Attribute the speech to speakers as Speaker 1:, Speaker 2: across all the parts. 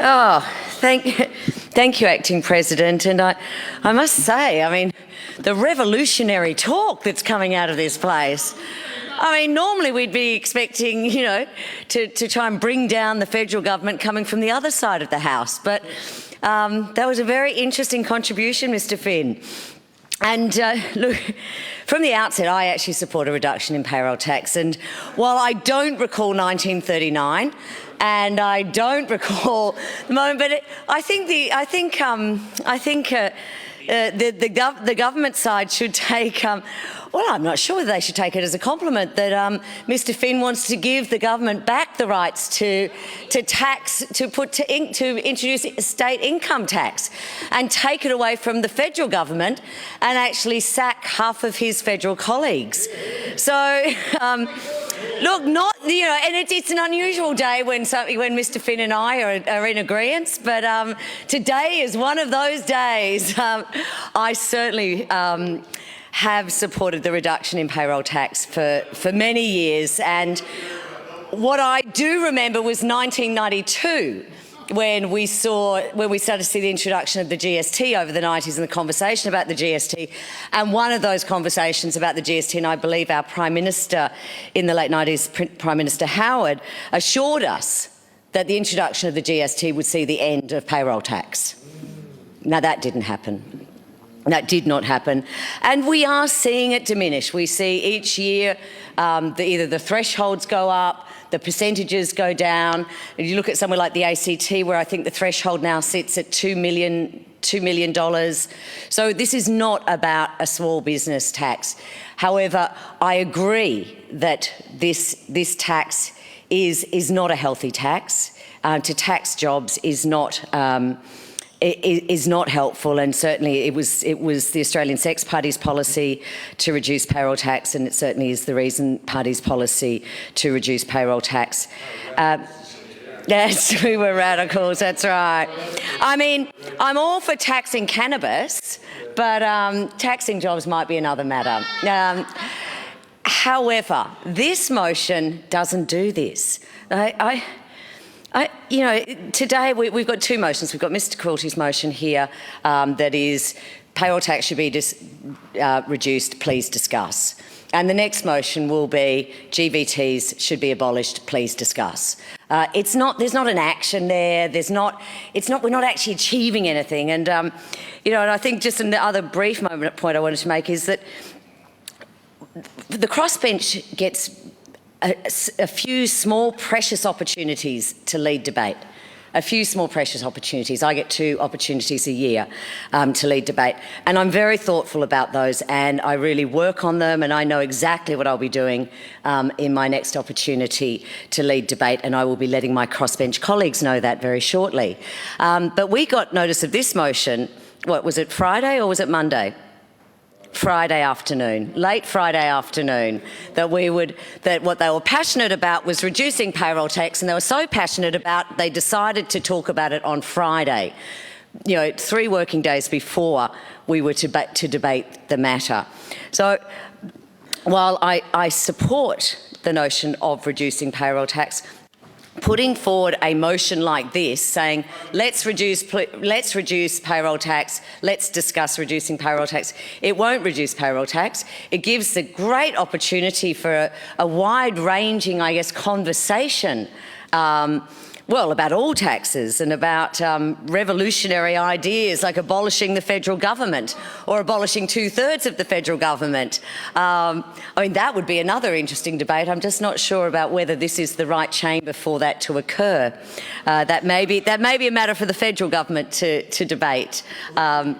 Speaker 1: Oh, thank you, Acting President. And I must say, I mean, the revolutionary talk that's coming out of this place. I mean, normally we'd be expecting, you know, to try and bring down the federal government coming from the other side of the House. But that was a very interesting contribution, Mr. Finn. And look, from the outset, I actually support a reduction in payroll tax. And while I don't recall 1939, and I don't recall the moment, but I think the government side should take. Well, I'm not sure whether they should take it as a compliment that Mr. Finn wants to give the government back the rights to introduce state income tax and take it away from the federal government and actually sack half of his federal colleagues. So, look, and it's an unusual day when Mr. Finn and I are in agreement, but today is one of those days. I certainly have supported the reduction in payroll tax for many years, and what I do remember was 1992 when we started to see the introduction of the GST over the 90s and the conversation about the GST. And one of those conversations about the GST, and I believe our Prime Minister in the late 90s, Prime Minister Howard, assured us that the introduction of the GST would see the end of payroll tax. Now, that didn't happen. That did not happen. And we are seeing it diminish. We see each year either the thresholds go up, the percentages go down. And you look at somewhere like the ACT, where I think the threshold now sits at $2 million. So this is not about a small business tax. However, I agree that this tax is not a healthy tax. To tax jobs is not helpful, and certainly it was the Australian Sex Party's policy to reduce payroll tax, and it certainly is the Reason Party's policy to reduce payroll tax. Yes, we were radicals, that's right. I mean, I'm all for taxing cannabis, but taxing jobs might be another matter. However, this motion doesn't do this. Today we've got two motions. We've got Mr. Quilty's motion here that is payroll tax should be reduced, please discuss. And the next motion will be GVTs should be abolished, please discuss. There's not an action there. We're not actually achieving anything. And, and I think just another brief point I wanted to make is that the crossbench gets a few small precious opportunities to lead debate. A few small precious opportunities. I get 2 opportunities a year to lead debate, and I'm very thoughtful about those, and I really work on them, and I know exactly what I'll be doing in my next opportunity to lead debate, and I will be letting my crossbench colleagues know that very shortly. But we got notice of this motion, what was it, Friday or was it Monday? Friday afternoon, late Friday afternoon, that what they were passionate about was reducing payroll tax, and they were so passionate about they decided to talk about it on Friday, 3 working days before we were to debate the matter. So while I support the notion of reducing payroll tax, putting forward a motion like this saying, let's reduce payroll tax, let's discuss reducing payroll tax. It won't reduce payroll tax. It gives a great opportunity for a wide-ranging, I guess, conversation about all taxes and about revolutionary ideas like abolishing the federal government or abolishing 2/3 of the federal government. That would be another interesting debate. I'm just not sure about whether this is the right chamber for that to occur. That may be a matter for the federal government to debate. And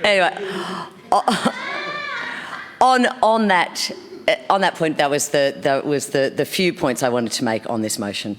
Speaker 1: anyway, on that point, that was the few points I wanted to make on this motion.